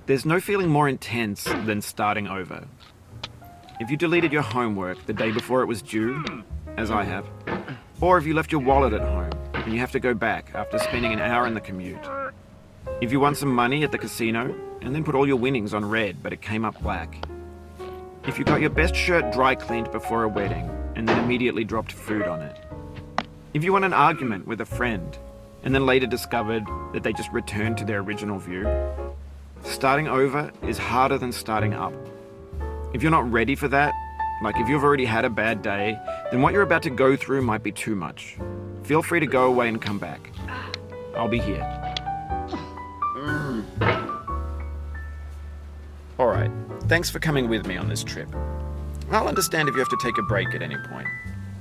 There's no feeling more intense than starting over. If you deleted your homework the day before it was due, as I have, or if you left your wallet at home and you have to go back after spending an hour in the commute. If you won some money at the casino and then put all your winnings on red but it came up black. If you got your best shirt dry cleaned before a wedding and then immediately dropped food on it. If you won an argument with a friend and then later discovered that they just returned to their original view. Starting over is harder than starting up. If you're not ready for that, like if you've already had a bad day, then what you're about to go through might be too much. Feel free to go away and come back. I'll be here. Alright, thanks for coming with me on this trip. I'll understand if you have to take a break at any point.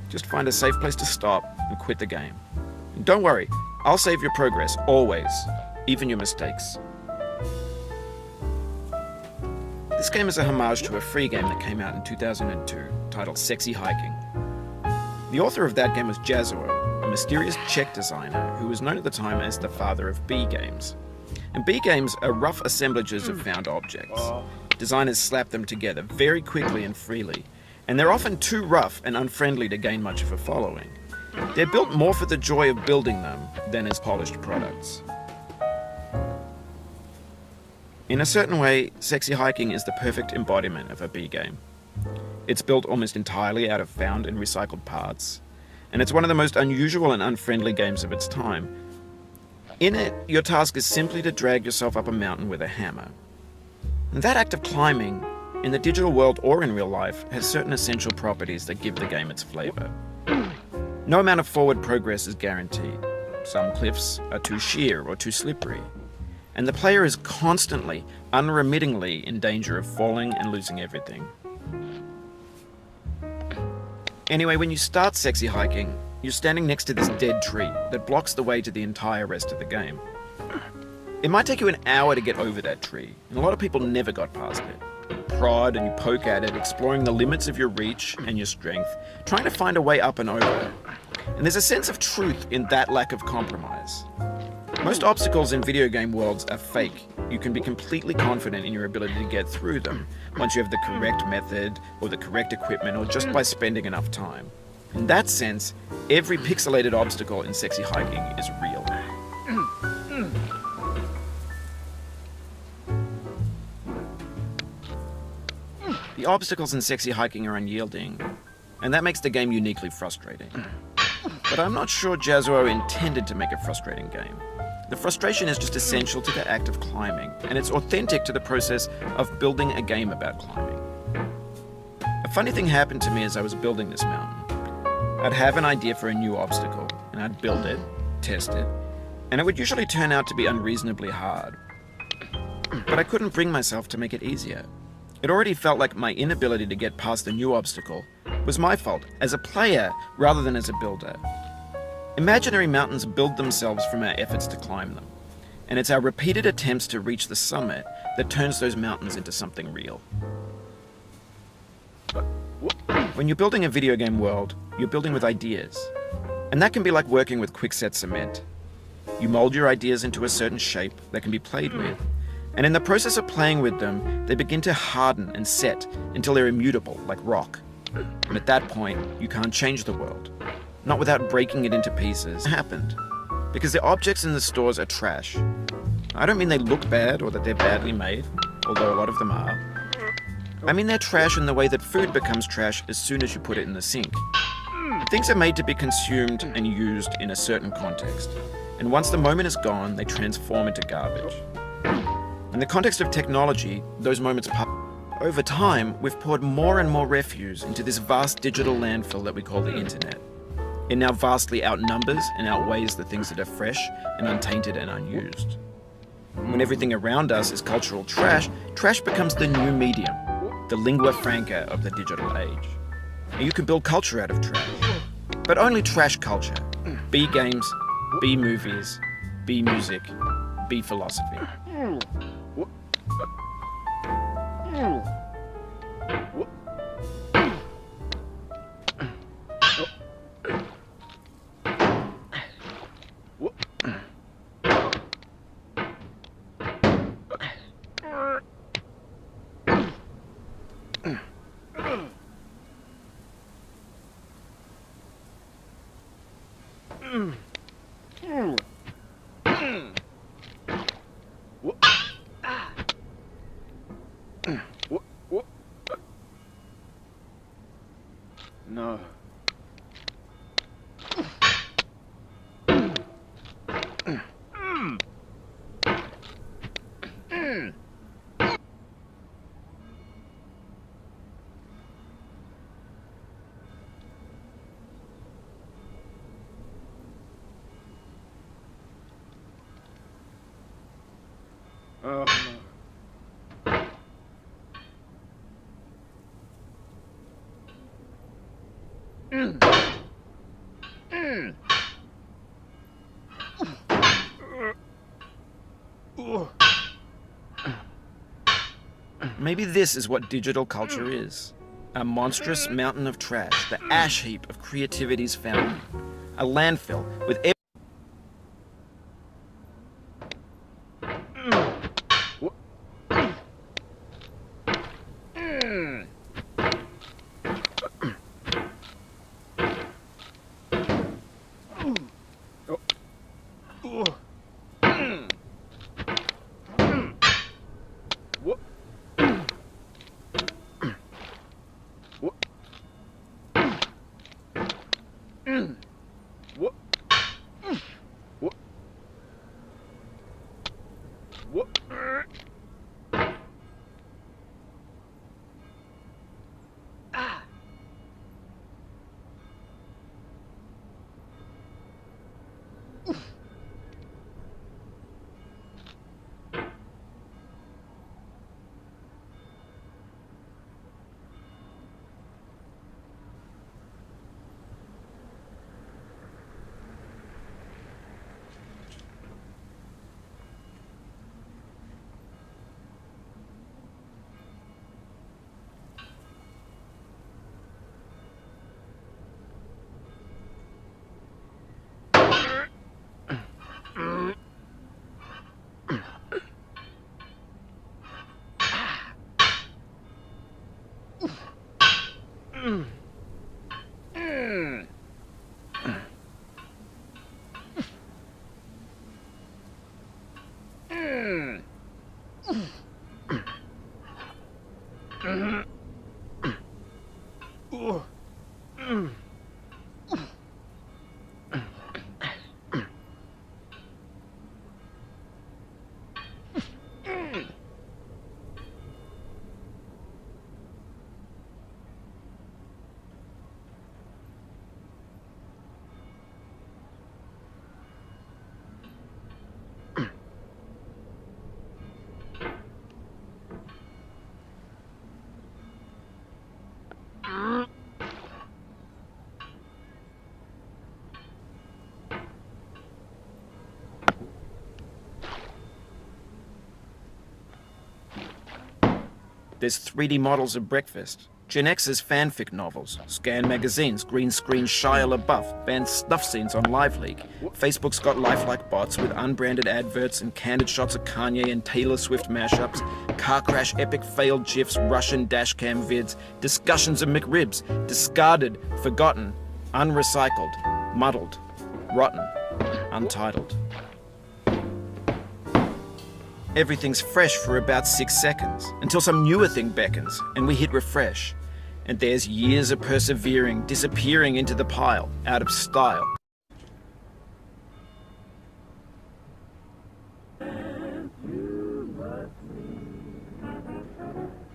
Just find a safe place to stop and quit the game. And don't worry, I'll save your progress, always, even your mistakes. This game is a homage to a free game that came out in 2002, titled Sexy Hiking. The author of that game was Jazuo, a mysterious Czech designer who was known at the time as the father of B games. And B games are rough assemblages of found objects. Designers slap them together very quickly and freely, and they're often too rough and unfriendly to gain much of a following. They're built more for the joy of building them than as polished products. In a certain way, Sexy Hiking is the perfect embodiment of a B game. It's built almost entirely out of found and recycled parts, and it's one of the most unusual and unfriendly games of its time. In it, your task is simply to drag yourself up a mountain with a hammer. And that act of climbing, in the digital world or in real life, has certain essential properties that give the game its flavor. No amount of forward progress is guaranteed. Some cliffs are too sheer or too slippery. And the player is constantly, unremittingly in danger of falling and losing everything. Anyway, when you start Sexy Hiking, you're standing next to this dead tree that blocks the way to the entire rest of the game. It might take you an hour to get over that tree, and a lot of people never got past it. You prod and you poke at it, exploring the limits of your reach and your strength, trying to find a way up and over. And there's a sense of truth in that lack of compromise. Most obstacles in video game worlds are fake. You can be completely confident in your ability to get through them once you have the correct method or the correct equipment or just by spending enough time. In that sense, every pixelated obstacle in Sexy Hiking is real. The obstacles in Sexy Hiking are unyielding, and that makes the game uniquely frustrating. But I'm not sure Jazuo intended to make a frustrating game. The frustration is just essential to the act of climbing, and it's authentic to the process of building a game about climbing. A funny thing happened to me as I was building this mountain. I'd have an idea for a new obstacle, and I'd build it, test it, and it would usually turn out to be unreasonably hard. But I couldn't bring myself to make it easier. It already felt like my inability to get past the new obstacle was my fault as a player rather than as a builder. Imaginary mountains build themselves from our efforts to climb them, and it's our repeated attempts to reach the summit that turns those mountains into something real. When you're building a video game world, you're building with ideas, and that can be like working with quickset cement. You mold your ideas into a certain shape that can be played with, and in the process of playing with them, they begin to harden and set until they're immutable, like rock. And at that point, you can't change the world. Not without breaking it into pieces. It happened. Because the objects in the stores are trash. I don't mean they look bad or that they're badly made, although a lot of them are. I mean they're trash in the way that food becomes trash as soon as you put it in the sink. Things are made to be consumed and used in a certain context, and once the moment is gone, they transform into garbage. In the context of technology, those moments pass. Over time, we've poured more and more refuse into this vast digital landfill that we call the internet. It now vastly outnumbers and outweighs the things that are fresh and untainted and unused. When everything around us is cultural trash, trash becomes the new medium, the lingua franca of the digital age. You can build culture out of trash, but only trash culture. B games, B movies, B music, B philosophy. No. Oh, no. Maybe this is what digital culture is. A monstrous mountain of trash, the ash heap of creativity's fountain. A landfill with There's 3D models of breakfast, Gen X's fanfic novels, scan magazines, green screen Shia LaBeouf, banned snuff scenes on LiveLeak. Facebook's got lifelike bots with unbranded adverts and candid shots of Kanye and Taylor Swift mashups, car crash epic failed GIFs, Russian dashcam vids, discussions of McRibs, discarded, forgotten, unrecycled, muddled, rotten, untitled. Everything's fresh for about 6 seconds, until some newer thing beckons, and we hit refresh. And there's years of persevering, disappearing into the pile, out of style.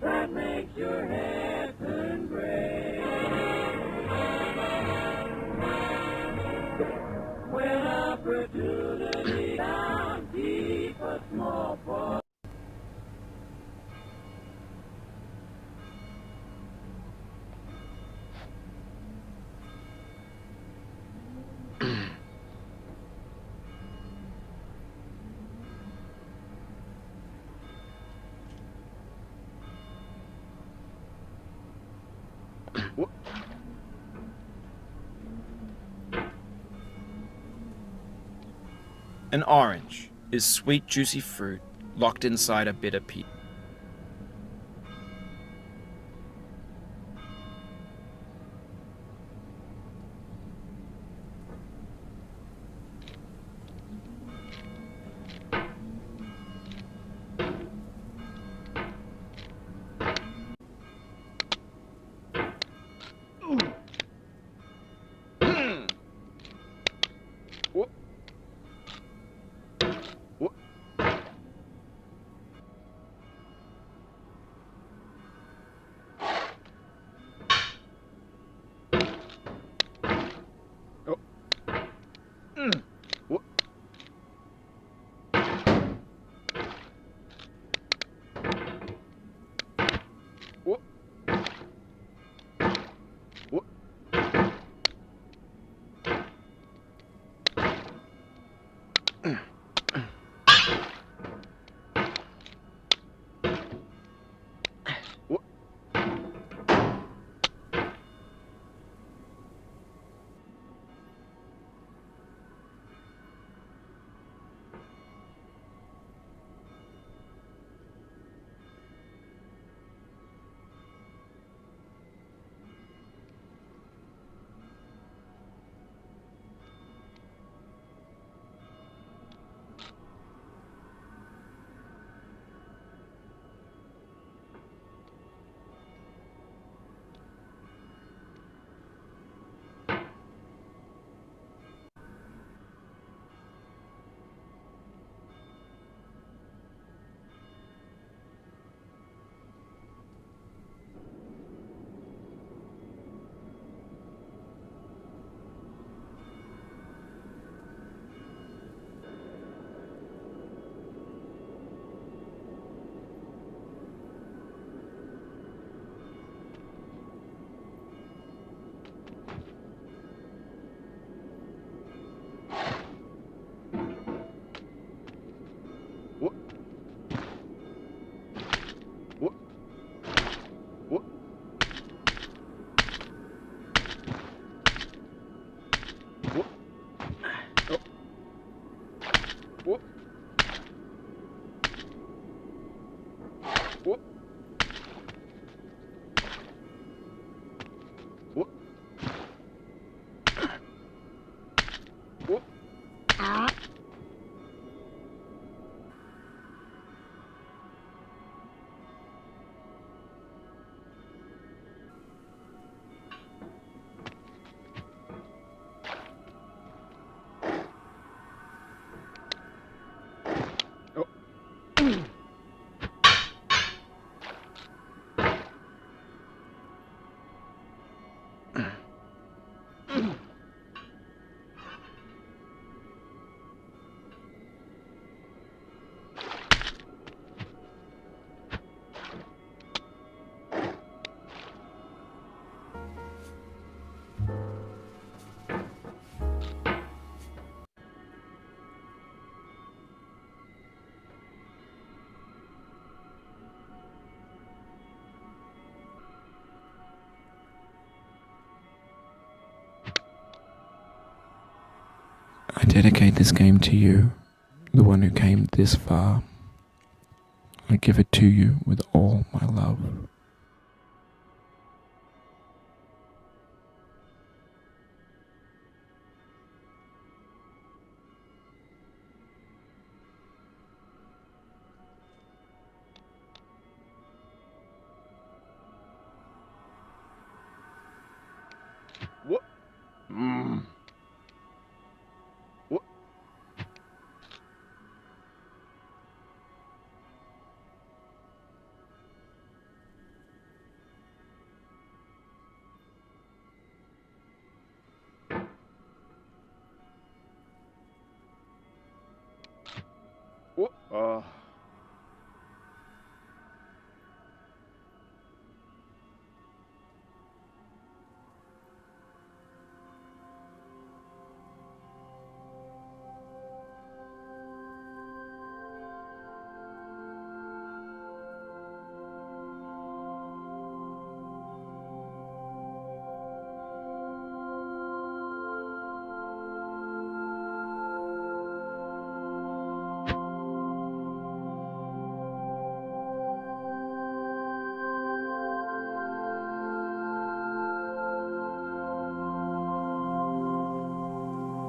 That makes your head turn gray. When opportunity down deep a small part. An orange is sweet, juicy fruit locked inside a bitter pea. I dedicate this game to you, the one who came this far. I give it to you with all my love. What? Mmm. What? What?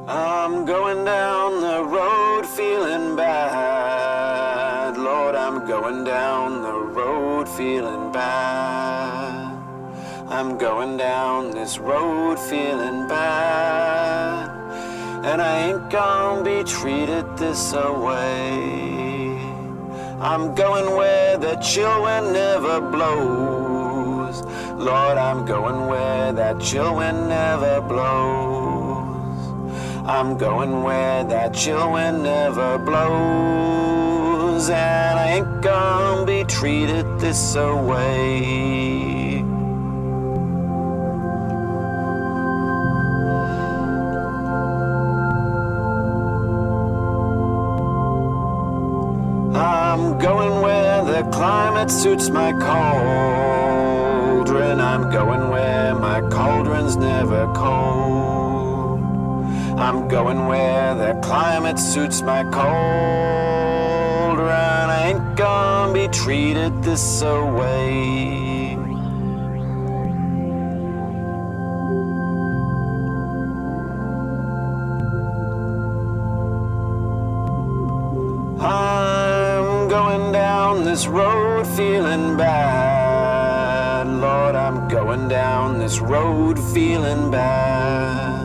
I'm going down the road feeling bad. Lord, I'm going down the road feeling bad. I'm going down this road feeling bad. And I ain't gonna be treated this away. I'm going where the chill wind never blows. Lord, I'm going where that chill wind never blows. I'm going where that chill wind never blows. And I ain't gonna be treated this away. I'm going where the climate suits my cauldron. I'm going where my cauldron's never cold. I'm going where the climate suits my cauldron. I ain't gonna be treated this away. I'm going down this road feeling bad. Lord, I'm going down this road feeling bad.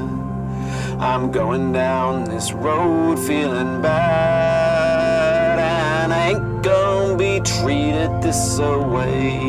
I'm going down this road feeling bad. And I ain't gonna be treated this away.